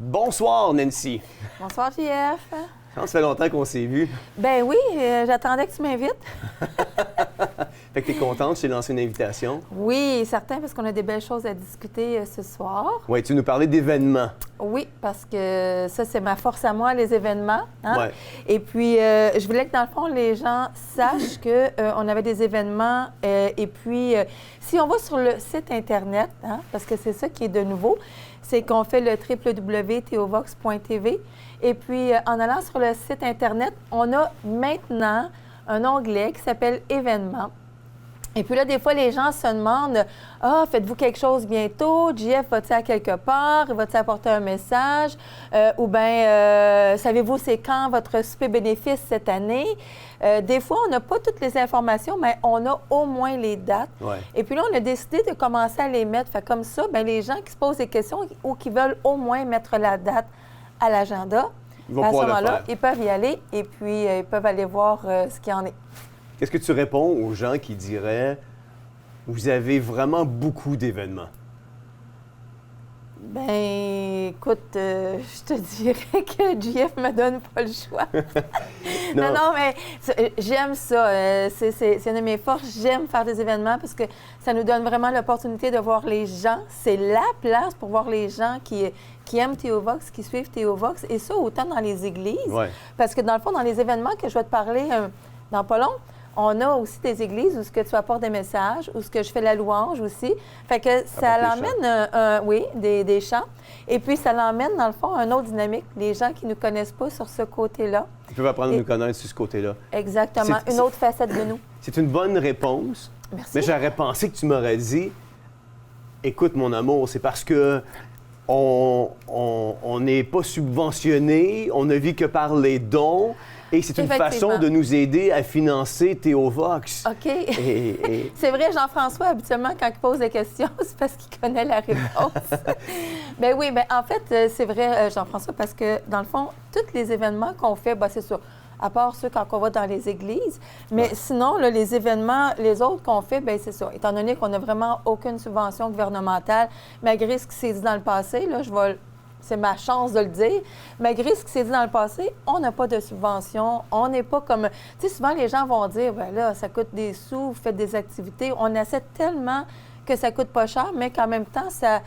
Bonsoir, Nancy. Bonsoir, JF. Ça fait longtemps qu'on s'est vus. Ben oui, j'attendais que tu m'invites. Fait que t'es contente, je t'ai lancé une invitation. Oui, certain, parce qu'on a des belles choses à discuter ce soir. Oui, tu veux nous parlais d'événements. Oui, parce que ça, c'est ma force à moi, les événements. Hein? Ouais. Et puis, je voulais que, dans le fond, les gens sachent qu'on avait des événements. Et puis, si on va sur le site Internet, hein, parce que c'est ça qui est de nouveau, c'est qu'on fait le www.theovox.tv. Et puis, en allant sur le site Internet, on a maintenant un onglet qui s'appelle « Événements ». Et puis là, des fois, les gens se demandent « Ah, faites-vous quelque chose bientôt? JF va-t-il à quelque part? Va-t-il apporter un message? Ou bien, savez-vous c'est quand votre souper bénéfice cette année? » Des fois, on n'a pas toutes les informations, mais on a au moins les dates. Ouais. Et puis là, on a décidé de commencer à les mettre. Fait comme ça, bien, les gens qui se posent des questions ou qui veulent au moins mettre la date à l'agenda, à ce moment-là, ils peuvent y aller et puis ils peuvent aller voir ce qu'il y en est. Qu'est-ce que tu réponds aux gens qui diraient « Vous avez vraiment beaucoup d'événements ». Ben, écoute, je te dirais que JF me donne pas le choix. non, mais j'aime ça. C'est une de mes forces. J'aime faire des événements parce que ça nous donne vraiment l'opportunité de voir les gens. C'est la place pour voir les gens qui aiment Theovox, qui suivent Theovox, et ça autant dans les églises. Ouais. Parce que dans le fond, dans les événements que je vais te parler dans pas long, on a aussi des églises où ce que tu apportes des messages, où ce que je fais la louange aussi. Fait que ça l'emmène, des chants. Et puis, ça l'emmène, dans le fond, une autre dynamique. Les gens qui ne nous connaissent pas sur ce côté-là. Ils peuvent apprendre à nous connaître sur ce côté-là. Exactement. Une autre facette de nous. C'est une bonne réponse. Merci. Mais j'aurais pensé que tu m'aurais dit « Écoute, mon amour, c'est parce que on n'est pas subventionné, on ne vit que par les dons. » Et c'est une façon de nous aider à financer Theovox. OK. C'est vrai, Jean-François, habituellement, quand il pose des questions, c'est parce qu'il connaît la réponse. Bien oui, bien en fait, c'est vrai, Jean-François, parce que, dans le fond, tous les événements qu'on fait, bien, c'est sûr, à part ceux quand on va dans les églises. Mais sinon, là, les événements, les autres qu'on fait, bien, c'est ça. Étant donné qu'on n'a vraiment aucune subvention gouvernementale, malgré ce qui s'est dit dans le passé, là, c'est ma chance de le dire. Malgré ce qui s'est dit dans le passé, on n'a pas de subvention. On n'est pas comme... Tu sais, souvent, les gens vont dire, bien là, ça coûte des sous, vous faites des activités. On essaie tellement que ça coûte pas cher, mais qu'en même temps, ça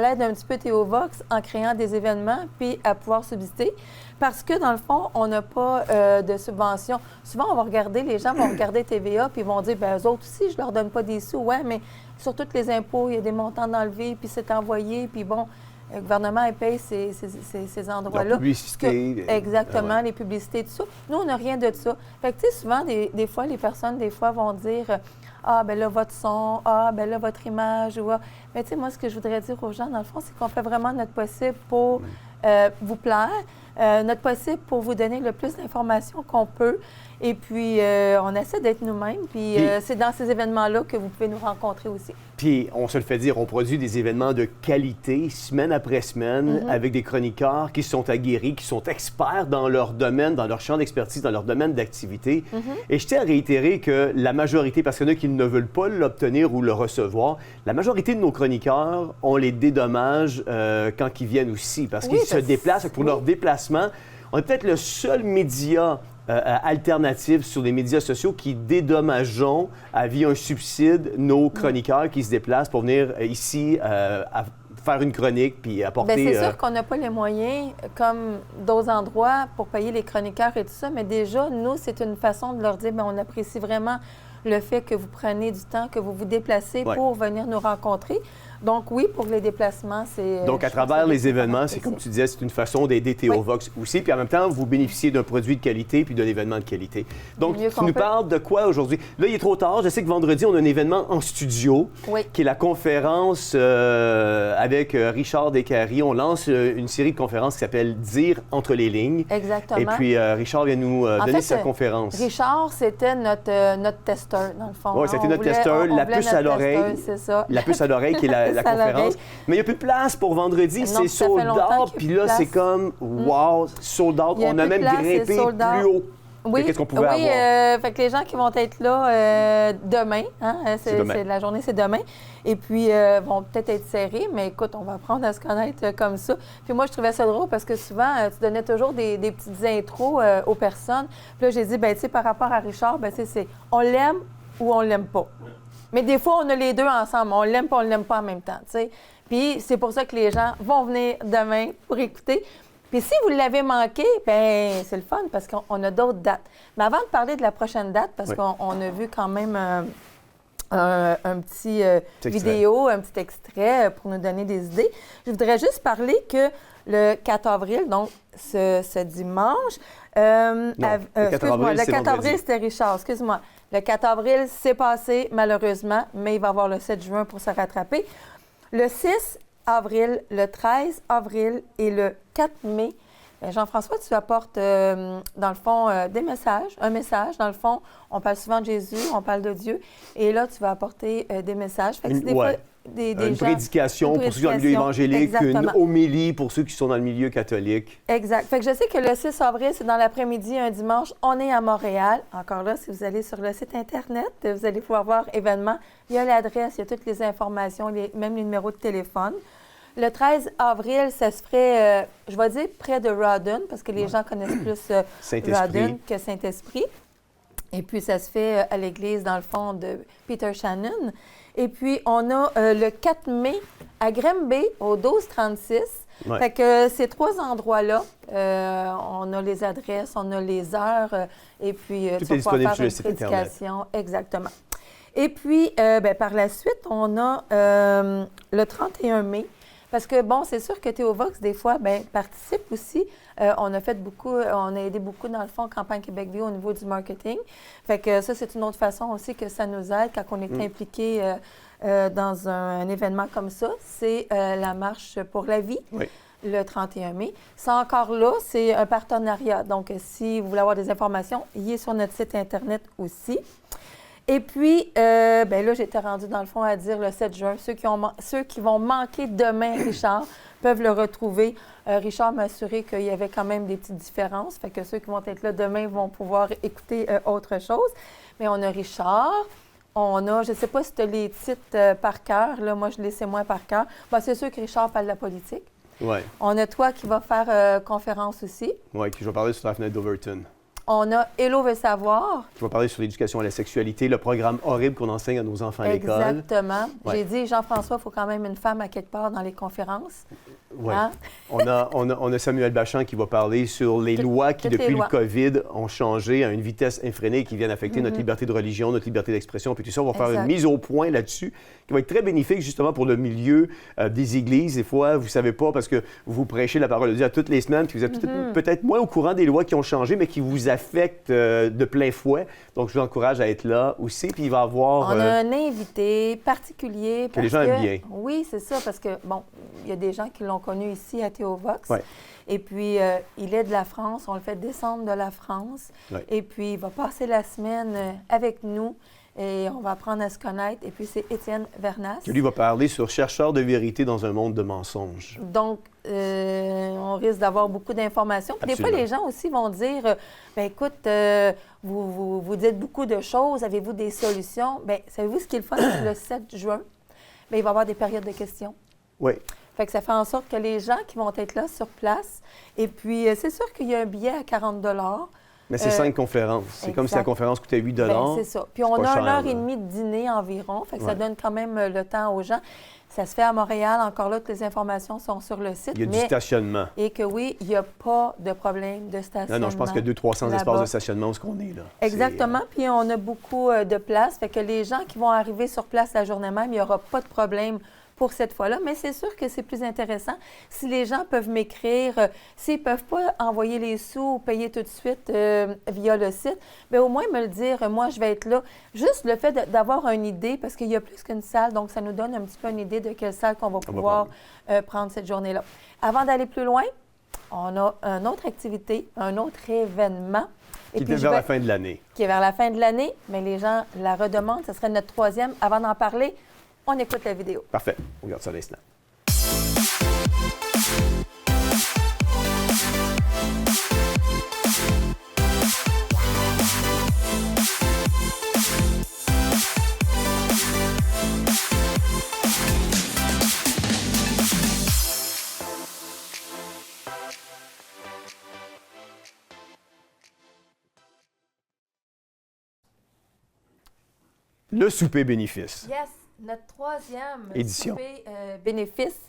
l'aide un petit peu Theovox en créant des événements puis à pouvoir subsister. Parce que, dans le fond, on n'a pas de subvention. Souvent, on va regarder, les gens vont regarder TVA puis ils vont dire, bien, eux autres aussi, je leur donne pas des sous. Ouais, mais sur tous les impôts, il y a des montants d'enlevés puis c'est envoyé, puis bon... Le gouvernement, il paye ces endroits-là. La publicité. Exactement, les publicités, tout ça. Nous, on n'a rien de ça. Fait que, tu sais, souvent, des fois, les personnes, vont dire « Ah, ben là, votre son. Ah, ben là, votre image. » Mais tu sais, moi, ce que je voudrais dire aux gens, dans le fond, c'est qu'on fait vraiment notre possible pour vous plaire, notre possible pour vous donner le plus d'informations qu'on peut. Et puis, on essaie d'être nous-mêmes. Puis, c'est dans ces événements-là que vous pouvez nous rencontrer aussi. Puis, on se le fait dire, on produit des événements de qualité, semaine après semaine, avec des chroniqueurs qui sont aguerris, qui sont experts dans leur domaine, dans leur champ d'expertise, dans leur domaine d'activité. Et je tiens à réitérer que la majorité, parce qu'il y en a qui ne veulent pas l'obtenir ou le recevoir, la majorité de nos chroniqueurs, on les dédommage quand ils viennent aussi, parce qu'ils se déplacent. Pour leur déplacement, on est peut-être le seul média alternative sur les médias sociaux qui dédommageons via un subside nos chroniqueurs qui se déplacent pour venir ici à faire une chronique puis apporter... Bien, c'est sûr qu'on n'a pas les moyens, comme d'autres endroits, pour payer les chroniqueurs et tout ça, mais déjà, nous, c'est une façon de leur dire, bien, on apprécie vraiment le fait que vous prenez du temps, que vous vous déplacez pour venir nous rencontrer. Donc oui, pour les déplacements, c'est... Donc, à travers les événements, c'est comme tu disais, c'est une façon d'aider Theovox aussi. Puis en même temps, vous bénéficiez d'un produit de qualité puis d'un événement de qualité. Donc, tu nous parles de quoi aujourd'hui? Là, il est trop tard. Je sais que vendredi, on a un événement en studio, qui est la conférence avec Richard Descaries. On lance une série de conférences qui s'appelle « Dire entre les lignes ». Exactement. Et puis, Richard vient nous donner sa conférence. Richard, c'était notre testeur, dans le fond. Oui, c'était notre testeur, la puce à l'oreille. C'est ça. La puce à l'oreille qui est la conférence. Mais il n'y a plus de place pour vendredi, c'est sold out. Puis là, c'est comme, wow, sold out. On a même grimpé plus haut. Oui, qu'est-ce qu'on pouvait avoir? Fait que les gens qui vont être là demain, demain. La journée, c'est demain. Et puis, vont peut-être être serrés, mais écoute, on va apprendre à se connaître comme ça. Puis moi, je trouvais ça drôle parce que souvent, tu donnais toujours des petites intros aux personnes. Puis là, j'ai dit, ben tu sais, par rapport à Richard, ben tu sais, c'est on l'aime ou on l'aime pas. Mais des fois, on a les deux ensemble. On l'aime pas, on l'aime pas en même temps, tu sais. Puis c'est pour ça que les gens vont venir demain pour écouter. Puis si vous l'avez manqué, bien, c'est le fun parce qu'on a d'autres dates. Mais avant de parler de la prochaine date, parce qu'on a vu quand même un petit vidéo, un petit extrait pour nous donner des idées, je voudrais juste parler que le 4 avril, donc ce dimanche, le 4 avril, c'était Richard, excuse-moi. Le 4 avril, c'est passé, malheureusement, mais il va y avoir le 7 juin pour se rattraper. Le 6 avril, le 13 avril et le 4 mai, Jean-François, tu apportes, dans le fond, des messages. Un message, dans le fond, on parle souvent de Jésus, on parle de Dieu. Et là, tu vas apporter des messages. Fait que c'est des fois, une prédication pour ceux qui sont dans le milieu évangélique, exactement. Une homélie pour ceux qui sont dans le milieu catholique. Exact. Fait que je sais que le 6 avril, c'est dans l'après-midi, un dimanche. On est à Montréal. Encore là, si vous allez sur le site Internet, vous allez pouvoir voir événements. Il y a l'adresse, il y a toutes les informations, même les numéros de téléphone. Le 13 avril, ça se ferait, je vais dire, près de Rawdon, parce que les gens connaissent plus Rawdon que Saint-Esprit. Et puis, ça se fait à l'église, dans le fond, de Peter Shannon. Et puis, on a le 4 mai à Granby, au 1236. Ouais. Fait que ces trois endroits-là, on a les adresses, on a les heures, et puis tout tu vas pouvoir faire une prédication. Exactement. Et puis, par la suite, on a le 31 mai. Parce que, bon, c'est sûr que Théovox, des fois, participe aussi. On a fait beaucoup, on a aidé beaucoup, dans le fond, Campagne Québec Vie au niveau du marketing. Fait que ça, c'est une autre façon aussi que ça nous aide quand on est impliqué dans un événement comme ça. C'est la Marche pour la vie, le 31 mai. Ça, encore là, c'est un partenariat. Donc, si vous voulez avoir des informations, il est sur notre site Internet aussi. Et puis, là, j'étais rendue, dans le fond, à dire le 7 juin. Ceux qui vont manquer demain, Richard, peuvent le retrouver. Richard m'a assuré qu'il y avait quand même des petites différences. Fait que ceux qui vont être là demain vont pouvoir écouter autre chose. Mais on a Richard. On a, je ne sais pas si tu as les titres par cœur. Là, moi, je les sais moins par cœur. C'est sûr que Richard parle de la politique. Oui. On a toi qui va faire conférence aussi. Oui, qui va parler sur la fenêtre d'Overton. On a Hello veut savoir. Je vais parler sur l'éducation à la sexualité, le programme horrible qu'on enseigne à nos enfants à l'école. Exactement. Ouais. J'ai dit, Jean-François, il faut quand même une femme à quelque part dans les conférences. Oui. Hein? On a Samuel Bachand qui va parler sur les lois qui, depuis le COVID, ont changé à une vitesse effrénée et qui viennent affecter notre liberté de religion, notre liberté d'expression. Puis tout ça, on va faire une mise au point là-dessus qui va être très bénéfique justement pour le milieu des églises. Des fois, vous ne savez pas parce que vous prêchez la parole de Dieu à toutes les semaines, puis vous êtes peut-être moins au courant des lois qui ont changé, mais qui vous affectent de plein fouet. Donc, je vous encourage à être là aussi. Puis il va y avoir... On a un invité particulier. Que les gens aiment bien. Oui, c'est ça, parce que, bon, il y a des gens qui l'ont connu ici à Théovox. Ouais. Et puis, il est de la France. On le fait descendre de la France. Ouais. Et puis, il va passer la semaine avec nous. Et on va apprendre à se connaître. Et puis, c'est Étienne Vernas. Qui, lui, va parler sur chercheur de vérité dans un monde de mensonges. Donc, on risque d'avoir beaucoup d'informations. Puis des fois, les gens aussi vont dire, écoute, vous dites beaucoup de choses. Avez-vous des solutions? Bien, savez-vous ce qui est le fun? Le 7 juin, bien, il va y avoir des périodes de questions. Oui. Fait que ça fait en sorte que les gens qui vont être là sur place, et puis c'est sûr qu'il y a un billet à 40 $. Mais c'est 5 conférences. C'est comme si la conférence coûtait 8 $. Bien, c'est ça. Puis on a 1h30 de dîner environ. Fait que ça donne quand même le temps aux gens. Ça se fait à Montréal. Encore là, toutes les informations sont sur le site. Il y a du stationnement. Et que oui, il n'y a pas de problème de stationnement. Non, je pense qu'il y a 200-300 espaces de stationnement où on est là. Exactement. Puis on a beaucoup de place. Fait que les gens qui vont arriver sur place la journée même, il n'y aura pas de problème pour cette fois-là, mais c'est sûr que c'est plus intéressant si les gens peuvent m'écrire, s'ils ne peuvent pas envoyer les sous ou payer tout de suite via le site, bien au moins me le dire, moi je vais être là. Juste le fait d'avoir une idée, parce qu'il y a plus qu'une salle, donc ça nous donne un petit peu une idée de quelle salle qu'on va pouvoir prendre cette journée-là. Avant d'aller plus loin, on a une autre activité, un autre événement. Qui est vers la fin de l'année. Qui est vers la fin de l'année, mais les gens la redemandent, ce serait notre troisième. Avant d'en parler, on écoute la vidéo. Parfait. On regarde ça à l'instant. le souper bénéfice. Yes, notre 3e édition. Souper bénéfice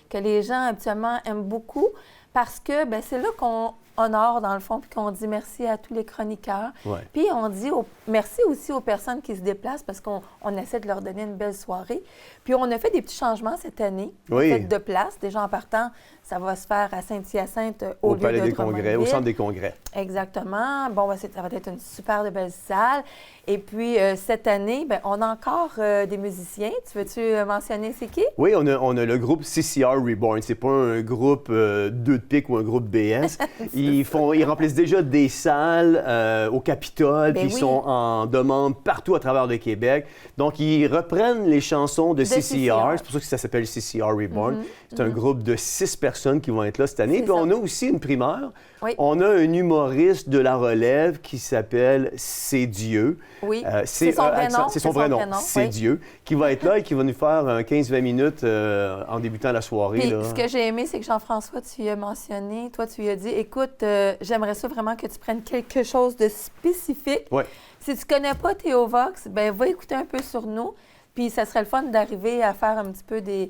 que les gens habituellement aiment beaucoup parce que c'est là qu'on honore, dans le fond, puis qu'on dit merci à tous les chroniqueurs. Ouais. Puis on dit merci aussi aux personnes qui se déplacent parce qu'on essaie de leur donner une belle soirée. Puis on a fait des petits changements cette année, de place. Déjà en partant, ça va se faire à Saint-Hyacinthe au lieu Palais de des Congrès, au Centre des Congrès. Exactement. Bon, ça va être une super de belle salle. Et puis cette année, on a encore des musiciens. Tu veux-tu mentionner c'est qui? Oui, on a le groupe CCR Reborn. C'est pas un groupe 2 de pique ou un groupe BS. Ils remplissent déjà des salles au Capitole, puis ils sont en demande partout à travers le Québec. Donc, ils reprennent les chansons de CCR. C'est pour ça que ça s'appelle CCR Reborn. C'est un groupe de 6 personnes qui vont être là cette année. Puis on a aussi une primeur. Oui. On a un humoriste de la relève qui s'appelle C'est Dieu. Oui, c'est son vrai nom. C'est son vrai nom, C'est Dieu, qui va être là et qui va nous faire 15-20 minutes en débutant la soirée. Puis, là. ce que j'ai aimé, c'est que Jean-François, tu y as mentionné, toi, tu lui as dit, écoute, j'aimerais ça vraiment que tu prennes quelque chose de spécifique. Ouais. Si tu connais pas Théovox, va écouter un peu sur nous. Puis, ça serait le fun d'arriver à faire un petit peu de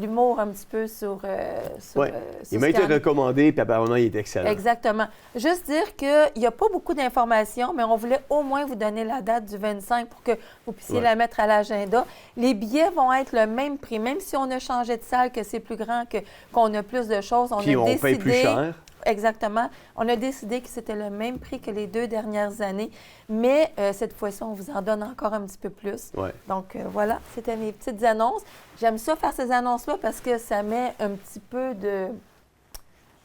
l'humour un petit peu sur il m'a été recommandé, puis apparemment, il est excellent. Exactement. Juste dire qu'il n'y a pas beaucoup d'informations, mais on voulait au moins vous donner la date du 25 pour que vous puissiez la mettre à l'agenda. Les billets vont être le même prix, même si on a changé de salle, que c'est plus grand, qu'on a plus de choses. Puis on paye plus cher. Exactement. On a décidé que c'était le même prix que les 2 dernières années, mais cette fois-ci, on vous en donne encore un petit peu plus. Ouais. Donc, voilà, c'était mes petites annonces. J'aime ça faire ces annonces-là parce que ça met un petit peu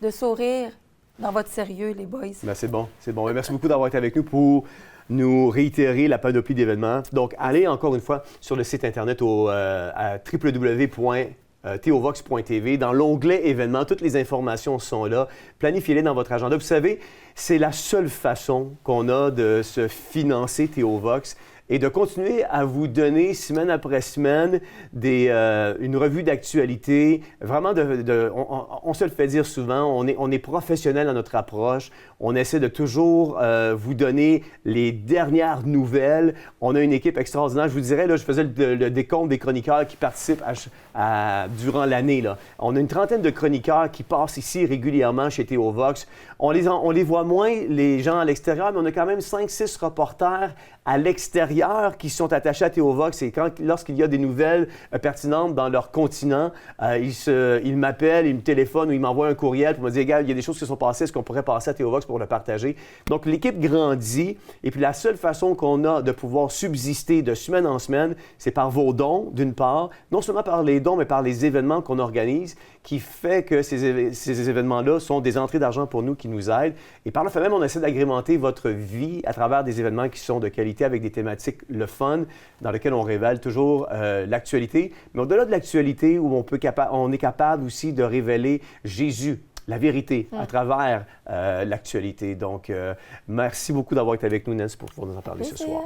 de sourire dans votre sérieux, les boys. C'est bon, c'est bon. Merci beaucoup d'avoir été avec nous pour nous réitérer la panoplie d'événements. Donc, allez encore une fois sur le site Internet à www.theovox.tv. Dans l'onglet événements, toutes les informations sont là. Planifiez-les dans votre agenda. Vous savez, c'est la seule façon qu'on a de se financer Théovox et de continuer à vous donner semaine après semaine une revue d'actualité. Vraiment, on se le fait dire souvent, on est professionnel dans notre approche. On essaie de toujours vous donner les dernières nouvelles. On a une équipe extraordinaire. Je vous dirais, là, je faisais le décompte des chroniqueurs qui participent durant l'année. Là. On a une trentaine de chroniqueurs qui passent ici régulièrement chez Théovox. On les voit moins, les gens à l'extérieur, mais on a quand même 5-6 reporters à l'extérieur qui sont attachés à Théovox. Et lorsqu'il y a des nouvelles pertinentes dans leur continent, ils m'appellent, ils me téléphonent ou ils m'envoient un courriel pour me dire « Gars, il y a des choses qui sont passées, est-ce qu'on pourrait passer à Théovox pour le partager? » Donc, l'équipe grandit. Et puis, la seule façon qu'on a de pouvoir subsister de semaine en semaine, c'est par vos dons, d'une part. Non seulement par les dons, mais par les événements qu'on organise, qui fait que ces événements-là sont des entrées d'argent pour nous qui nous aident. Et par le fait même, on essaie d'agrémenter votre vie à travers des événements qui sont de qualité avec des thématiques le fun, dans lesquelles on révèle toujours l'actualité. Mais au-delà de l'actualité, où on est capable aussi de révéler Jésus, la vérité, à travers l'actualité. Donc, merci beaucoup d'avoir été avec nous, Nancy, pour pouvoir nous en parler ce soir.